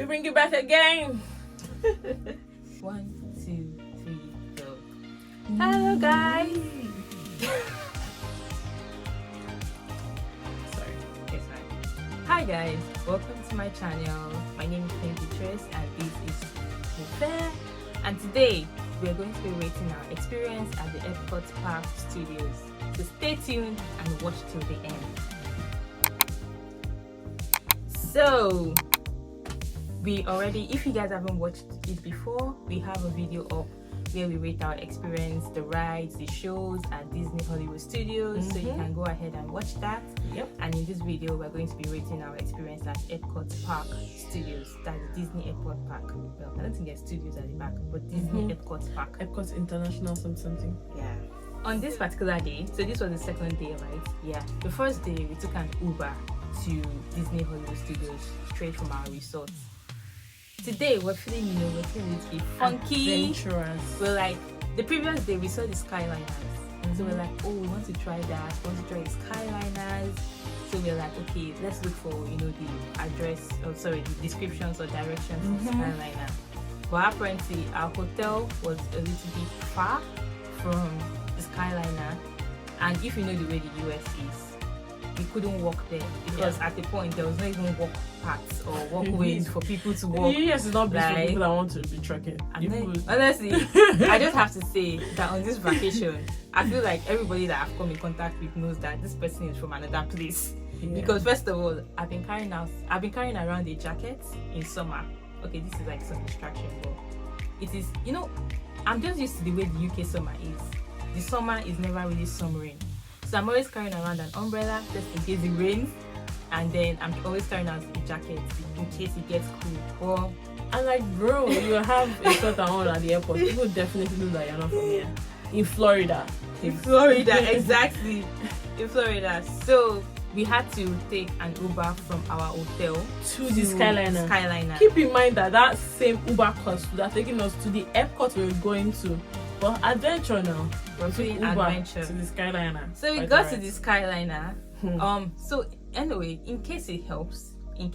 bring you back again. 1, 2, 3, go. Hello, guys. Sorry. It's fine. Hi, guys. Welcome to my channel. My name is Beatrice, and this is Fair. And today we are going to be rating our experience at the EPCOT Park Studios. So stay tuned and watch till the end. So if you guys haven't watched it before, we have a video up where we rate our experience, the rides, the shows at Disney Hollywood Studios. So you can go ahead and watch that. Yep. And in this video, we're going to be rating our experience at EPCOT Park Studios. That's Disney EPCOT Park. Well, I don't think there's studios at the back, but Disney EPCOT Park. EPCOT International something. Yeah. On this particular day, so this was the second day, right? Yeah. The first day, we took an Uber to Disney Hollywood Studios straight from our resort. Today we're feeling it to be funky, adventurous. We're like, the previous day we saw the Skyliners, so we're like, oh, we want to try that. We want to try the Skyliners. So we're like, okay, let's look for the address, the descriptions or directions of the Skyliner. But apparently our hotel was a little bit far from the Skyliner, and if you know the way the US is, we couldn't walk there because at the point there was not even walk paths or walkways for people to walk. Yes, it's not best for people that want to be trekking. Honestly, I just have to say that on this vacation, I feel like everybody that I've come in contact with knows that this person is from another place. Yeah. Because first of all, I've been carrying around a jacket in summer. Okay, this is like some distraction, but it is, I'm just used to the way the UK summer is. The summer is never really summering. So I'm always carrying around an umbrella just in case it rains, and then I'm always carrying out a jacket in case it gets cool. Well, I'm like, bro, you have a sweater on at the airport. People definitely know that you're not from here. In Florida. Exactly. In Florida. So we had to take an Uber from our hotel to the Skyliner. Keep in mind that same Uber cost would have taken us to the airport we were going to. But adventure now. We're doing adventure to the Skyliner. So we got to the Skyliner. So anyway, in case it helps, you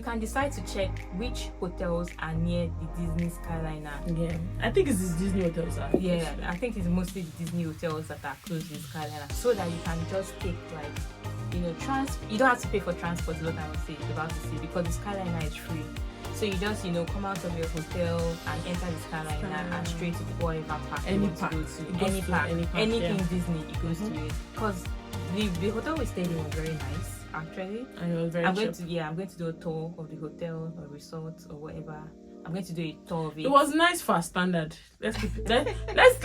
can decide to check which hotels are near the Disney Skyliner. Yeah, I think it's the Disney hotels. Yeah, I think it's mostly the Disney hotels that are close to the Skyliner, so that you can just take you don't have to pay for transport. Is what I would say about to say, because the Skyliner is free. So you just come out of your hotel and enter the Skyliner and straight to whatever park you want to go to. Any park, anything Disney, it goes to it. Because the hotel we stayed in was very nice, actually. And it was very cheap. I'm going to do a tour of the hotel or resort or whatever. I'm going to do a tour of it. It was nice for our standard. Let's keep it. Let's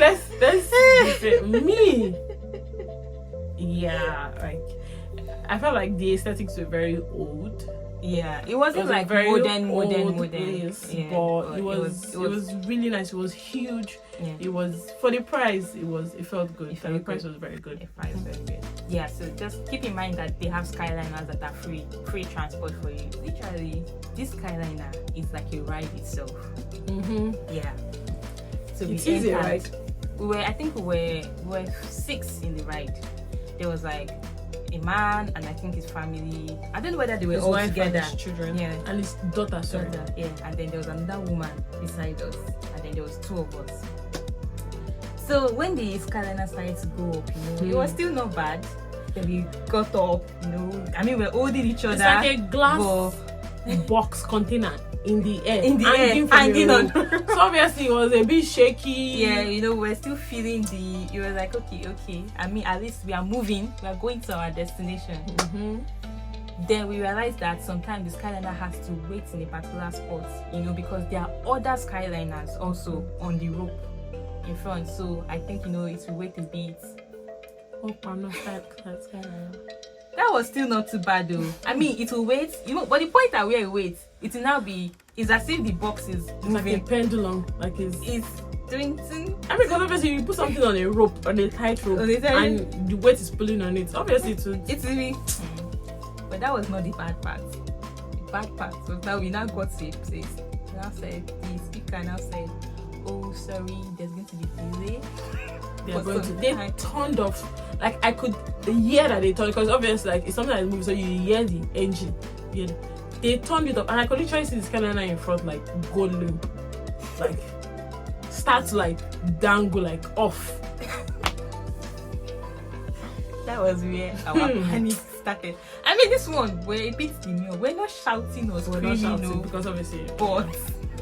me. Yeah, like I felt like the aesthetics were very old. Yeah, it wasn't like very modern. Place, yeah, but it was really nice. It was huge. Yeah. It was, for the price, it felt good. The price was very good. The price was very good. Yeah, so just keep in mind that they have Skyliners that are free transport for you. Literally, this Skyliner is like a ride itself. Yeah. So it's easy, right? I think we were 6 in the ride. There was like a man and I think his family. I don't know whether they were all together. His children. Yeah. And his daughter. Yeah. And then there was another woman beside us. And then there was 2 of us. So when the Skyliner started to go up, it was still not bad. Then we got up, I mean, we're holding each other. It's like a glass box container in the air. Hanging on. So obviously it was a bit shaky. Yeah, we're still feeling you were like, okay. I mean, at least we are moving. We are going to our destination. Then we realized that sometimes the Skyliner has to wait in a particular spot, because there are other Skyliners also on the rope in front. So I think, it will wait a bit. That was still not too bad though. I mean, it will wait, but the point at where it waits, it will now be, is as if the box is like a pendulum, it's doing. I mean, because obviously you put something on a rope, on a tight rope, and the weight is pulling on it. Obviously, it's really. But that was not the bad part. The bad part was that we now got to a place. Now said the speaker now said, "Oh, sorry, there's going to be delay." They turned off. Like I could hear that they turned, because obviously, like it's something that moves, so you hear the engine. they turned it up, and I could literally see the skyline in front, like golden, like start to like dangle like off. That was where our panic started. I mean, this one, where it beats the meal, we're not shouting or screaming, because obviously, but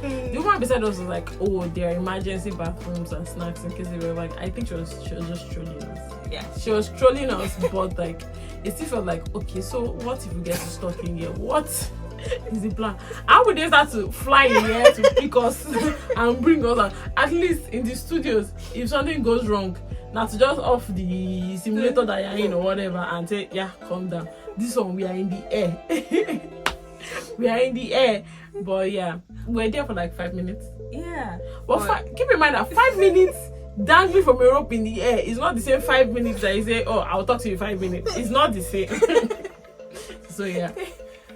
the woman beside us was like, oh, there are emergency bathrooms and snacks in case they were like, I think she was just trolling us. Yeah, she was trolling us, but like it still felt like, okay, so what if we get stuck in here? What is the plan? How would they start to fly in the air to pick us and bring us out? At least in the studios, if something goes wrong, now to just off the simulator that you're in or whatever and say, yeah, calm down. This one, we are in the air. We are in the air. But yeah, we're there for like 5 minutes. Yeah. But keep in mind that 5 minutes dangling from a rope in the air is not the same 5 minutes that you say, oh, I'll talk to you in 5 minutes. It's not the same. So yeah.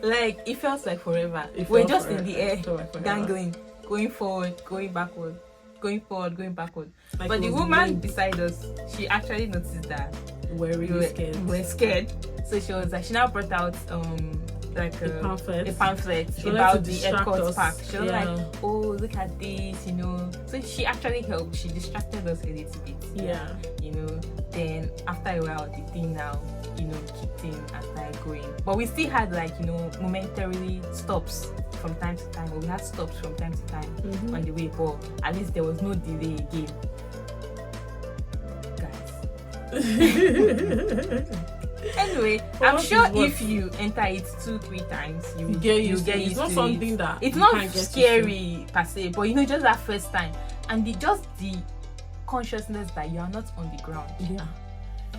Like, it feels like forever. We're just forever. In the air, Like dangling, going forward, going backward, going forward, going backward. Like, but the woman beside us, she actually noticed that we're really scared. We're scared. So she was like, she now brought out like a pamphlet about the EPCOT Park. She was like, oh, look at this, you know. So she actually helped. She distracted us a little bit. Yeah. You know, then after a while, the thing now, you know, kicked in and started going. But we still had like, you know, momentarily stops from time to time. Or we had stops from time to time on the way. But at least there was no delay again. Guys. Anyway, I'm sure if you enter it 2-3 times, you get used to it. It's not something that it's not scary per se, but you know, just that first time, and just the consciousness that you are not on the ground. Yeah,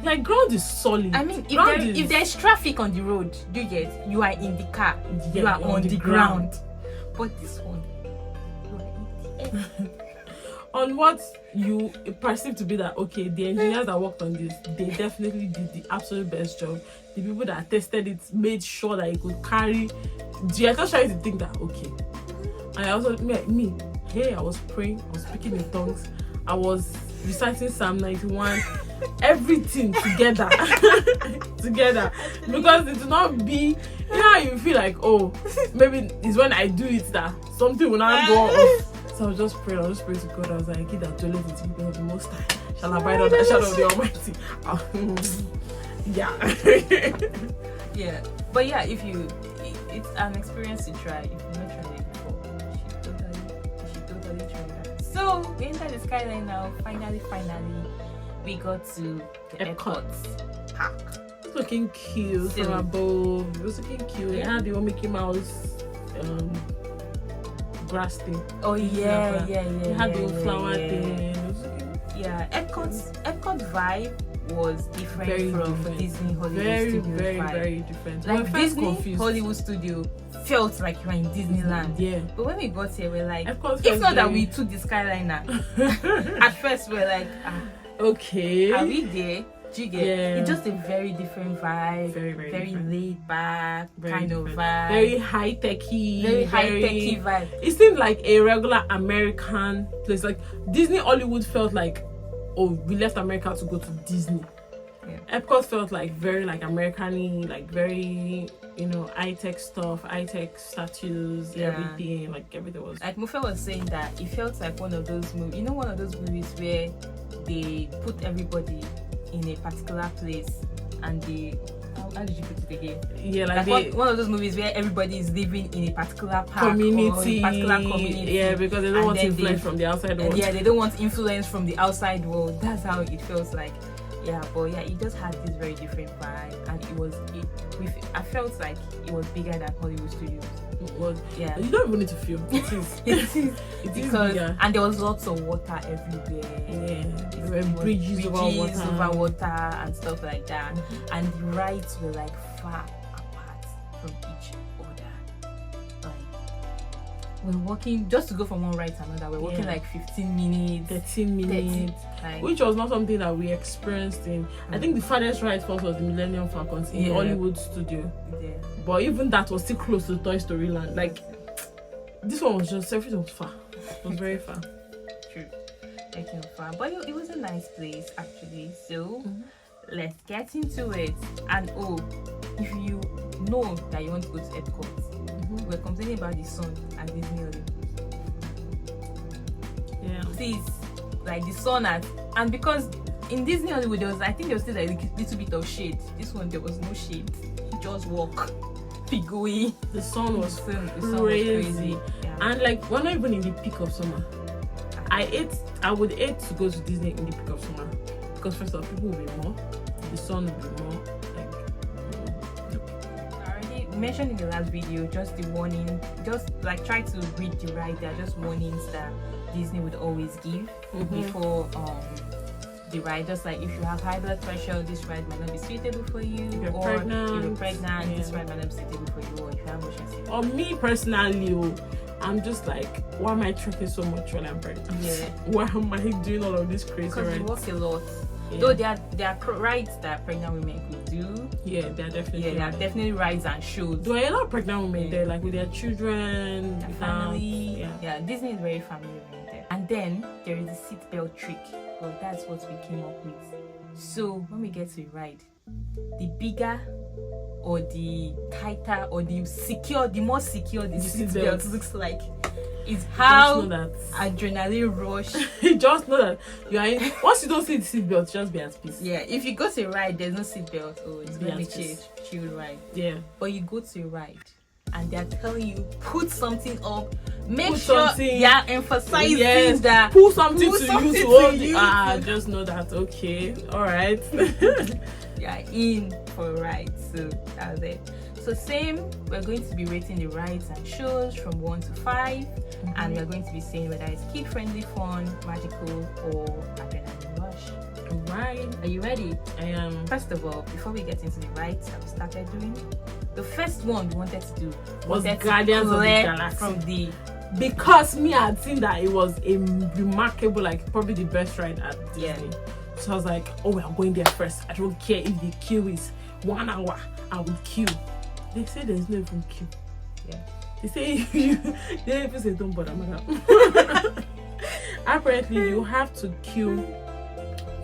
like ground is solid. I mean, if there's traffic on the road, you are in the car, you are on the ground. But this one, you are in the air. On what you perceive to be that, okay, the engineers that worked on this, they definitely did the absolute best job. The people that tested it made sure that it could carry. You're just trying to think that, okay. And I also, me, hey, I was praying, I was speaking in tongues, I was reciting Psalm 91, everything together. Together. Because it will not be, you know how you feel like, oh, maybe it's when I do it that something will not go off. So I was just praying to God. I was like, give that toilet to people of the Most High. Shall I abide under the shadow of the Almighty? Yeah. Yeah. But yeah, it's an experience to try. If you've not tried it before, you should totally try that. So we entered the skyline now. Finally, we got to the EPCOT Park. It's looking cute from above. It was looking cute. It had the old Mickey Mouse grass thing. Oh yeah. It had the flower thing. Yeah, EPCOT vibe was different from Disney Hollywood Studios vibe. Very different. Like Disney Hollywood Studio felt like you're in Disneyland. Yeah. But when we got here, we're like, if not that we took the Skyliner, at first we're like, okay, are we there? Do you get? Yeah. It's just a very different vibe. Very laid back kind of vibe. Very high techy. Very high techy vibe. It seemed like a regular American place. Like Disney Hollywood felt like, oh, we left America to go to Disney. Yeah. EPCOT felt like very like American-y, like very, you know, high-tech stuff, high-tech statues, everything. Like everything was. Like Mufe was saying that it felt like one of those movies. You know, one of those movies where they put everybody in a particular place and they how did you put it again? Yeah, like one of those movies where everybody is living in a particular park community, or a particular community. Yeah, because they don't want influence from the outside world. Yeah, they don't want influence from the outside world. That's how it feels like. Yeah, but yeah, it just had this very different vibe, and I felt like it was bigger than Hollywood Studios. It was. Yeah. You don't even need to feel. It is. It is because bigger. And there was lots of water everywhere. Yeah. There were bridges over water and stuff like that. And the rides were like far apart from each other. Like we're walking just to go from one ride to another. We're walking like 15 minutes, 13 minutes. Which was not something that we experienced in. I think the farthest ride for us was the Millennium Falcon in Hollywood Studio. Yeah. But even that was still close to Toy Story Land. Like this one was just everything was far. It was very far. True. Everything was far. But it was a nice place actually. So let's get into it. And if you know that you want to go to EPCOT, We're complaining about the sun at Disney Hollywood. Yeah. Please, like the sun and because in Disney Hollywood I think there was still like a little bit of shade. This one there was no shade. You just walk, be going. The sun was The sun was crazy. crazy. Yeah. And like we're not even in the peak of summer. I would hate to go to Disney in the peak of summer because first of all, people will be more, the sun will be more. Like, I already mentioned in the last video just the warning. Just like try to read the ride. There are just warnings that Disney would always give before the ride. Just like if you have high blood pressure, this ride might not be suitable for you. If you're or pregnant, if you're pregnant, this ride might not be suitable for you. Or if you have motion sickness. or me personally, I'm just like, why am I trekking so much when I'm pregnant? Yeah. Why am I doing all of this crazy Because you rides? walk a lot. Yeah. Though there are rides that pregnant women could do. Yeah, there are definitely. There are definitely rides and shows. There are a lot of pregnant women Yeah. there, like with their children, Their without- family. Yeah. Yeah, Disney is very family oriented. And then there is the seatbelt trick. Well, that's what we came up with. So when we get to the ride, the bigger or the tighter or the more secure the seatbelt looks like is how Just know that. adrenaline rush. Just know that you are in. Once you don't see the seatbelt, just be at peace. Yeah, if you go to a ride, there's no seatbelt. Oh, it's gonna be Yes. chill ride. Yeah. But you go to a ride and they're telling you put something up. Make Put sure something- they are emphasizing Yes. that Pull something Pull to something you to to hold. you. Just know that. Okay. All right. you are in for a ride. So that's it. So same, we're going to be rating the rides and shows from 1 to 5, and we're going to be saying whether it's kid-friendly, fun, magical, or adrenaline rush. All right. Are you ready? I am. First of all, before we get into the rides that we started doing, the first one we wanted to do Was wanted to Guardians of the clear Galaxy. from the Because me, I had seen that it was a remarkable, like probably the best ride at Disney. Yeah. So I was like, oh, we are going there first. I don't care if the queue is 1 hour. I will queue. They say there's no even queue. Yeah. They say they even say don't bother, madam. Apparently, you have to queue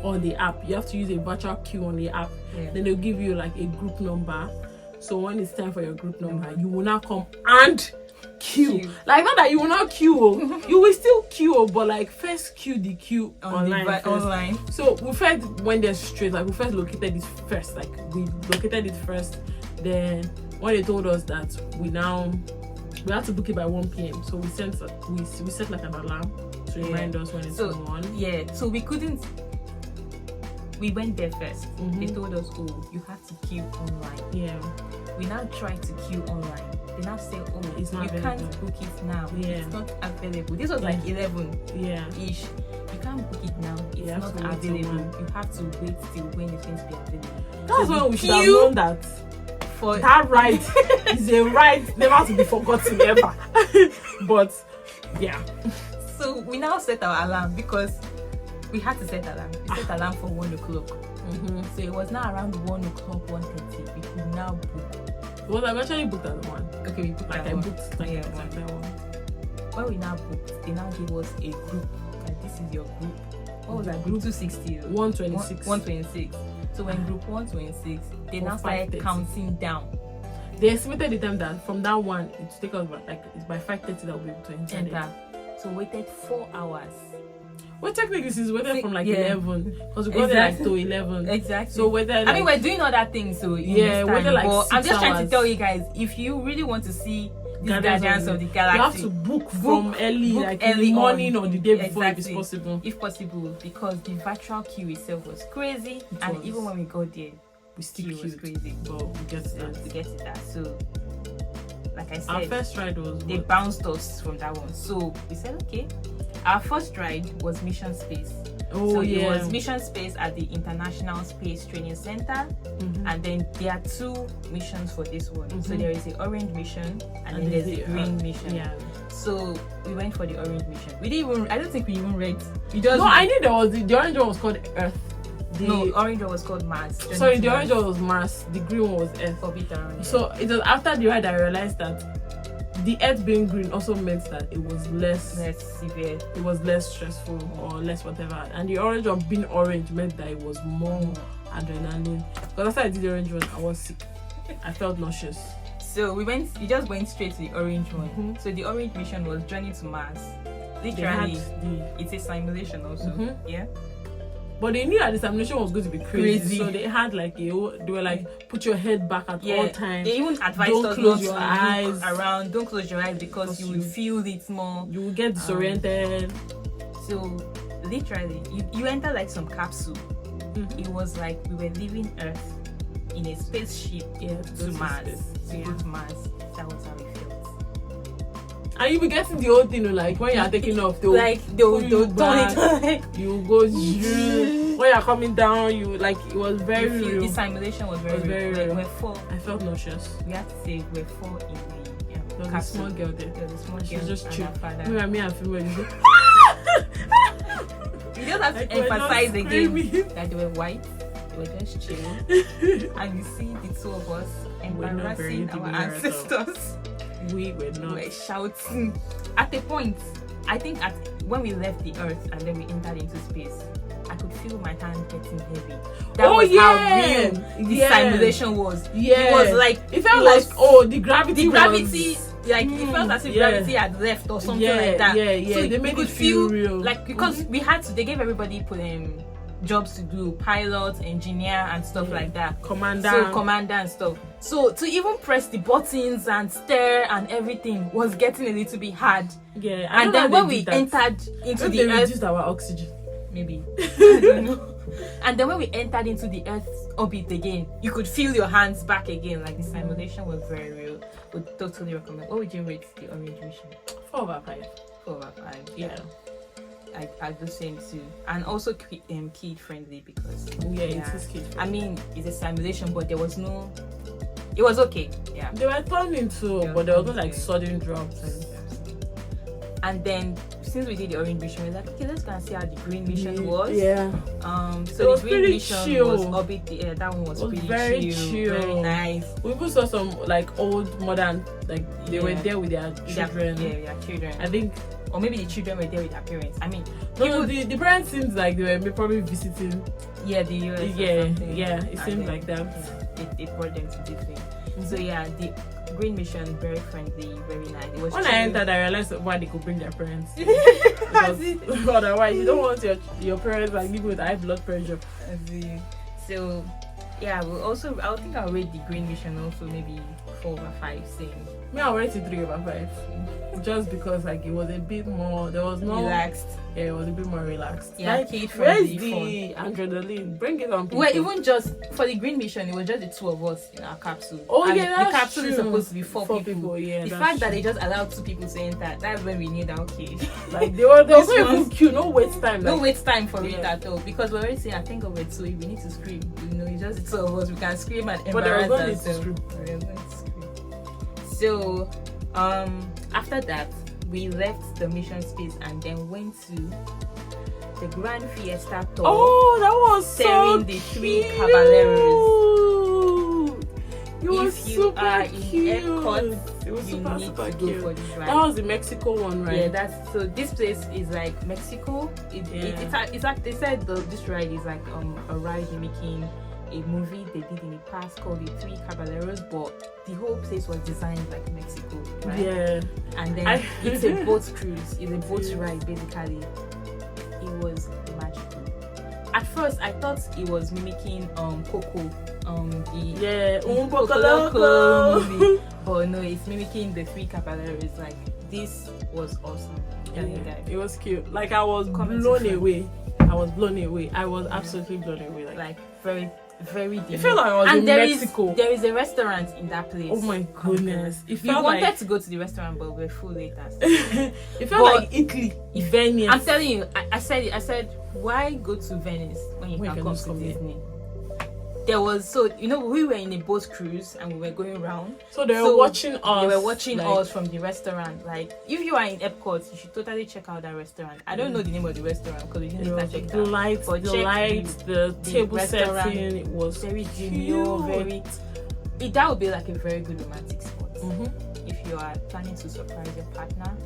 on the app. You have to use a virtual queue on the app. Yeah. Then they'll give you like a group number. So when it's time for your group number, you will now come and queue. Like not that you will not queue, you will still queue, but like first queue the queue online. First. Online. So we first went there straight. Like we first located it first. Like we located it first. Then when they told us that we had to book it by 1 p.m. So we set like an alarm to remind us when it's 1. Yeah, so we went there first. They told us, oh, you have to queue online. Yeah. We now tried to queue online. They now say, oh, It's not you available. can't book it now. Yeah. It's not available. This was like 11-ish. Yeah. You can't book it now. It's have not to wait till available. when. You have to wait till when it's going to be available. That's So when the we should have queue known that for that ride is a ride never to be forgotten ever. But yeah. So we now set our alarm because we had to set alarm. We set alarm for 1 o'clock. So it was now around 1 o'clock, 1:30. We could now book. Well, I've actually booked at 1. Okay, we booked Like that I one. booked like Yeah, exactly one. 1. When we now booked, they now gave us a group. Like this is your group. What was that group? 260. 126. 126. So when group 126, they For now started 5:30. counting down. They estimated the time that from that one it will take us like it's by 5:30 that we'll be able to enter. Enter. So waited 4 hours. Well, technically this is waited from like Yeah. 11 because we got there like Exactly. to 11. Exactly. So whether like, I mean, we're doing other things, so Yeah, we're whether, like, but I'm 6 just trying to hours. tell you guys, if you really want to see these Guardians Guardians of the you Galaxy, have to book from early, book like in early the morning on. or the day before Exactly. if it's possible. if possible, because the virtual queue itself was crazy, and was. even when we got there, We still queue was queued, crazy. but we get to So that. to get to that, so like I Our said, first ride was they what? bounced us from that one. So we said, okay. Our first ride was Mission Space. Oh So yeah. it was Mission Space at the International Space Training Center, and then there are 2 missions for this one. So there is the orange mission and then there's the green mission. Yeah. So we went for the orange mission. We didn't even. I don't think we even read. We just No, I knew there was the orange one was called Earth. The, no, orange one was called Mars. sorry, the orange one was Mars. The green one was Earth. Orbit around. So it was after the ride I realized that the Earth being green also meant that it was less severe. it was less stressful or less whatever. And the orange one being orange meant that it was more adrenaline. Because after I did the orange one, I was sick. I felt nauseous. So we just went straight to the orange one. So the orange mission was Journey to Mars. Literally, it's a simulation also. Yeah. But they knew that the simulation was going to be crazy. So they had like they were like, put your head back at all times. They even advised don't us close not your to eyes look around. Don't close your eyes because you will feel it more. You will get disoriented. So literally, you enter like some capsule. It was like we were leaving Earth in a spaceship to Mars. To go to Mars. That was how it felt. And you be getting the whole thing, like when you are taking off, they'll turn it. You go when you're coming down, you like it was very real. The simulation was very real. We're four. I felt nauseous. We had to say we're four in the there was a small girl there. There was a small girl. She's just chill. Me and female. You just have to emphasize again that they were white. They were just chill. And you see the two of us embarrassing our ancestors. We were not. We were shouting. At a point, I think when we left the Earth and then we entered into space, I could feel my hand getting heavy. That was how real the simulation was. Yeah. It was like it felt the gravity like it felt as if gravity had left or something like that. So they made it feel real. Like because they gave everybody jobs to do, pilot, engineer and stuff like that. Commander and stuff. So to even press the buttons and steer and everything was getting a little bit hard. Yeah. And then when we entered into the Earth, reduced our oxygen. Maybe. I don't know. And then when we entered into the Earth's orbit again, you could feel your hands back again. Like the simulation was very real. Would totally recommend. What would you rate the orange mission? 4/5. 4/5. Yeah. I do same too, and also kid friendly because it is kid friendly. I mean, it's a simulation, but it was okay. Yeah, they were turning too, but there was no like sudden drops. And then since we did the orange mission, we were like, okay, let's go and see how the green mission was. Yeah. So the green mission was orbit. That one was pretty very chill, very nice. We even saw some like old modern, like they were there with their children. Children. I think. Or maybe the children were there with their parents. I mean, the parents seems like they were probably visiting. Yeah, the US. Yeah, it seems like that. It brought them to Disney. So yeah, the green mission very friendly, very nice. It was when chill. I entered, I realized why they could bring their parents. Otherwise, you don't want your parents like people with high blood pressure. So yeah, I think I'll rate the green mission also maybe 4/5 same. Me, I'll rate it 3/5. Just because like it was a bit more, there was no relaxed. Yeah, it was a bit more relaxed. Yeah, like, kid where's friendly. the adrenaline? Bring it on, people. Well, even just for the green mission, it was just the two of us in our capsule. Oh and yeah, the capsule true. is supposed to be four people. Yeah, the fact that they just allowed 2 people to enter, that's when we knew that okay. Like there was no even queue, no wait time. No wait time for it at all. Because we're already saying, I think of it, so if we need to scream, it's just the 2 of us. We can scream and embarrass ourselves. So, after that, we left the mission space and then went to the Grand Fiesta tour. Oh, that was so the 3 caballeros. If you are in EPCOT, it was you need super to cute. go for this ride. That was the Mexico one, right? Yeah, so this place is like Mexico. It's like they said this ride is like a ride mimicking a movie they did in the past called the 3 Caballeros, but the whole place was designed like Mexico, right? Yeah. And then it's a boat cruise. It's a boat ride basically. It was magical. At first, I thought it was mimicking Coco, Un Poco Poco Loco Loco movie, but no, it's mimicking the 3 Caballeros. Like this was awesome. It was cute. Like I was blown away. I was absolutely blown away. Like very, very deep. It felt like I was in Mexico. There is a restaurant in that place. Oh my goodness! We wanted to go to the restaurant, but we're full later. It felt like Italy, Venice. I'm telling you, I said, why go to Venice when you can come to Disney? There was we were in a boat cruise and we were going around. So they were watching us. They were watching us from the restaurant. Like if you are in EPCOT, you should totally check out that restaurant. I don't know the name of the restaurant because we didn't check it out. The table setting, it was very demure, that would be like a very good romantic spot. If you are planning to surprise your partner.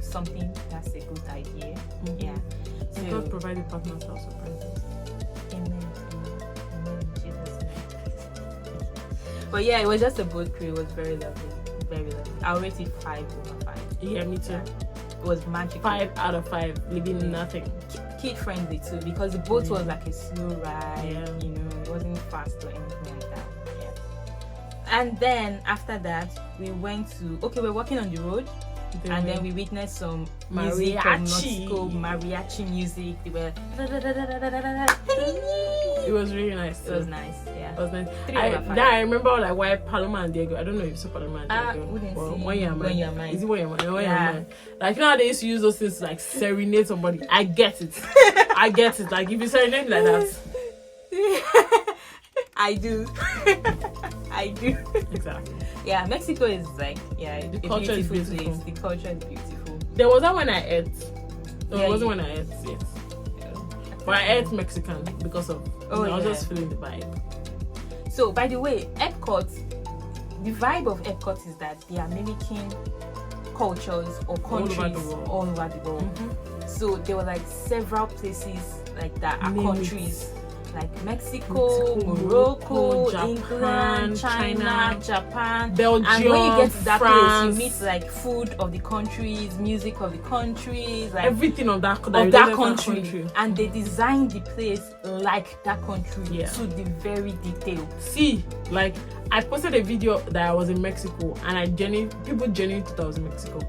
Something that's a good idea. Yeah. So God provide partners that surprises. Amen. Jesus. But yeah, it was just a boat cruise. It was very lovely. Very lovely. I'll rate it 5/5. Yeah, me too. Yeah. It was magical. 5 out of 5. Leaving nothing. Kid friendly too, because the boat was like a slow ride. Yeah. You know, it wasn't fast or anything like that. Yeah. And then after that, we went to. Okay, we're walking on the road. And then we witnessed some music from Mexico, mariachi music. They were. It was really nice. It was nice. Yeah. It was nice. 3/5. I remember like why Paloma and Diego. I don't know if you saw Paloma and Diego. Wouldn't see. When you're When You're Mine. Is it when you're mine? When Yeah. you're mine. Like you know how they used to use those things to like serenade somebody. I get it. I get it. Like if you serenade like that. I do. I do. Exactly. Yeah, Mexico is like The a culture is beautiful beautiful. place. The culture is beautiful. There was that when I ate. No, Yeah, it wasn't you- when I ate. Yes. But I ate Mexican because of. Oh, I was yeah. just feeling the vibe. So, by the way, Epcot, the vibe of Epcot is that they are mimicking cultures or countries all over the world. Mm-hmm. So there were like several places like that are Name it. countries like Mexico, Morocco, Japan, England, China, Japan. Belgium, And when you get to that France, place, you meet like food of the countries, music of the countries, like everything of that country. And they designed the place like that country Yeah. to the very detail. See, like I posted a video that I was in Mexico, and people genuinely thought I was in Mexico.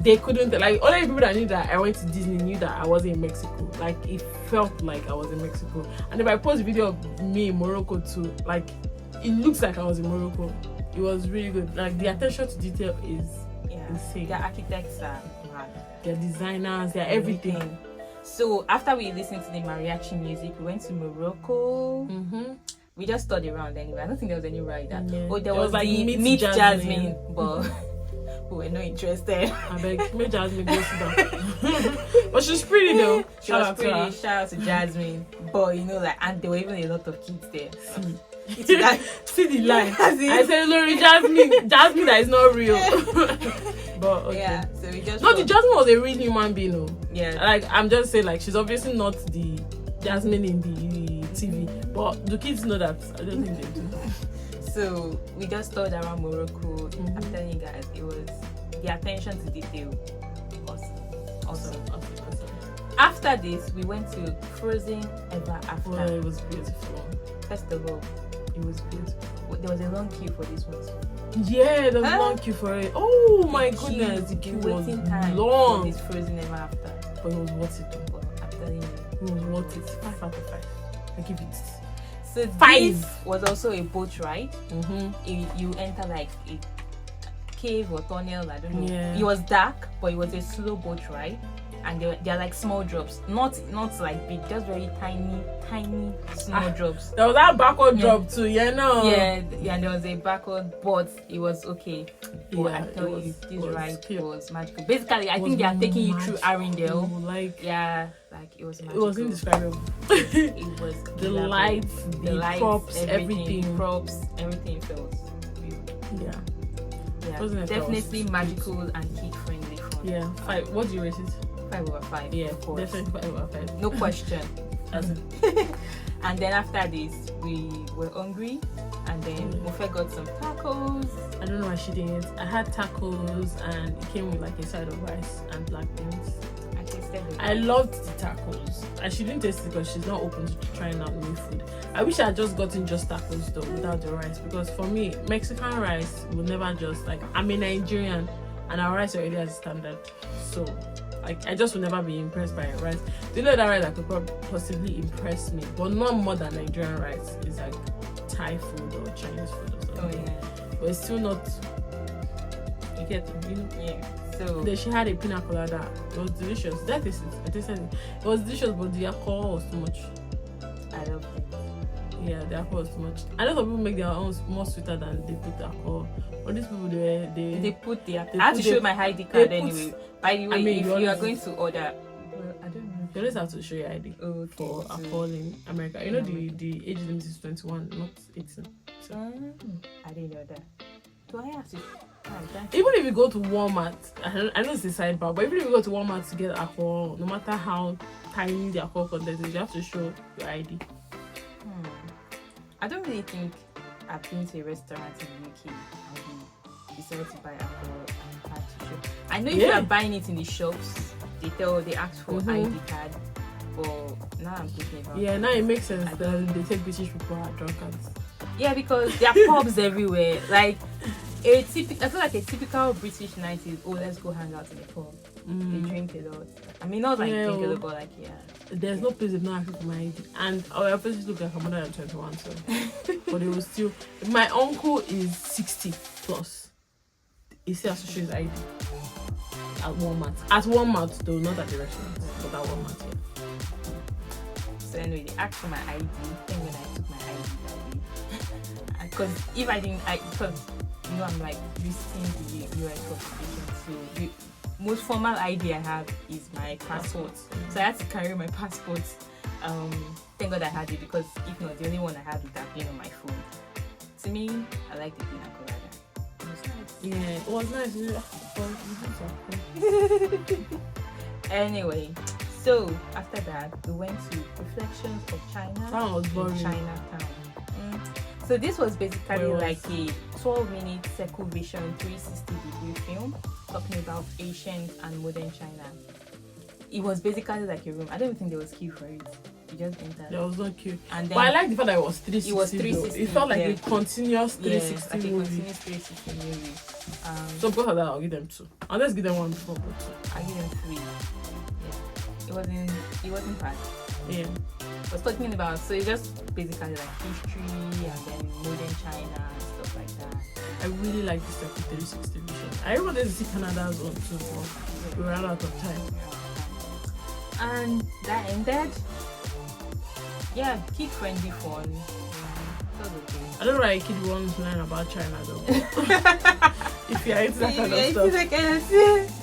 They couldn't, like, all the people that knew that I went to Disney knew that I wasn't in Mexico. Like, it felt like I was in Mexico. And if I post a video of me in Morocco too, like, it looks like I was in Morocco. It was really good. Like, the attention to detail is insane. Their architects are mad. Their designers, their everything. So after we listened to the mariachi music, we went to Morocco. Mm-hmm. We just stood around anyway. I don't think there was any ride that. Yeah. Oh, there It was was like the Meet Meet Jasmine. Jasmine, but we were not interested. I beg, make Jasmine go sit down. But she's pretty though. She was pretty. Shout out to Jasmine. But you know, like, and there were even a lot of kids there. It's like, See the line. As in- I said, Lori, Jasmine that is not real. But okay. yeah, so we just No, the Jasmine was a real human being. No. yeah. Like I'm just saying, like she's obviously not the Jasmine in the TV, but do kids know that? I don't think they do. So we just stood around Morocco. Mhm. I'm telling you guys, it was the attention to detail. Awesome. After this, we went to Frozen Ever After. Well, it was beautiful. First of all, It was beautiful. there was a long queue for this one. Yeah, there was Huh? a long queue for it. Oh my The goodness, the queue the was waiting time for long, this Frozen Ever After. but it was worth it. Though. Well, I'm telling you. It was worth it. 5 out of 5. I give it. So 5. this was also a boat ride. Mm-hmm. You enter like a cave or tunnel, I don't know. Yeah. It was dark, but it was a slow boat ride, and they're like small drops, not like big, just very tiny small drops. There was that backward Yeah. drop too. Yeah, no. Yeah, there was a backward, but it was okay. But Yeah, I tell it you, was- this it was ride cute. was magical. Basically, I It think was they are taking you through magical. Arendelle. Like Yeah, like it was it magical. was indescribable. It was The lovely. lights, the props, everything. Props, everything felt beautiful. Yeah. Yeah, Wasn't it? definitely That was magical and kid friendly fun. Yeah. 5. What do you rate it? 5/5. Yeah, of course. definitely 5 out of 5. No question. As in, And then after this, we were hungry, and then Mofe got some tacos. I don't know why she didn't. I had tacos and it came with like a side of rice and black beans. I tasted it. I loved the tacos, and she didn't taste it because she's not open to trying out new food. I wish I had just gotten just tacos though without the rice, because for me Mexican rice will never just like, I'm a Nigerian and our rice already has a standard, so like I just will never be impressed by rice. The only other rice that could possibly impress me, but not more than Nigerian rice, is like Thai food or Chinese food or Oh something. yeah. But it's still not. You get it, you know. Yeah. So Then she had a pina colada. It was delicious. That is it. I tasted it. It was delicious, but the alcohol was too much. I love it. Yeah, the alcohol was too much. I know some people make their own more sweeter than they put alcohol. But these people, They put the. I They had put to show the- my ID they card put- anyway. By the way, I mean, if you you are always- going to order, well, I don't know. you always have to show your ID Okay. for so- alcohol in America. You know the age limit is 21, not 18. So I didn't know that. Do I have to? even if you go to Walmart, I know it's a sidebar, but even if you go to Walmart to get alcohol, no matter how tiny the alcohol content is, you have to show your ID. I don't really think I've been to a restaurant in the UK and we decided to buy alcohol and had to show. I know if you are buying it in the shops, they ask for ID card. But now I'm thinking about now it makes sense that they take British people as drunkards. Yeah, because there are pubs everywhere. Like I feel like a typical British night is, oh, let's go hang out in the pub. They drink a lot. I mean, not like drink a lot, but like there's no place they've not asked for my ID, and our faces look like I'm more than 21, so but they will still. My uncle is 60 plus. He still has to show his ID at Walmart. At Walmart though, not at the restaurant, but at Walmart. So anyway, they asked for my ID. Then when I took my ID that day, because if I didn't, because you know I'm like visiting the US population, so the most formal ID I have is my passport. So I had to carry my passport. Thank God I had it, because if not, the only one I had would have been on my phone. To me, I like the pina colada. It was nice. Yeah, it was nice. Anyway, so after that, we went to Reflections of China. That was boring. In Chinatown. So this was basically like a 12-minute circle vision 360-degree film talking about ancient and modern China. It was basically like a room. I don't even think there was queue for it. You just entered. There was no queue. And then but I like the fact that it was 360. It was 360. It felt like a continuous 360 like a movie. continuous 360 movie. So because of that, I'll give them 2. I'll just give them 1 before, but 2. I'll give them 3. Yeah. It wasn't bad. Yeah. I was talking about, so it's just basically like history and then modern China and stuff like that. I really like this type of 360 vision. I really wanted to see Canada's one too, but we ran out of time. And that ended. Yeah, kid friendly fun. Yeah, that was okay. I don't know why a kid wants to learn about China though. If you're into that kind of stuff.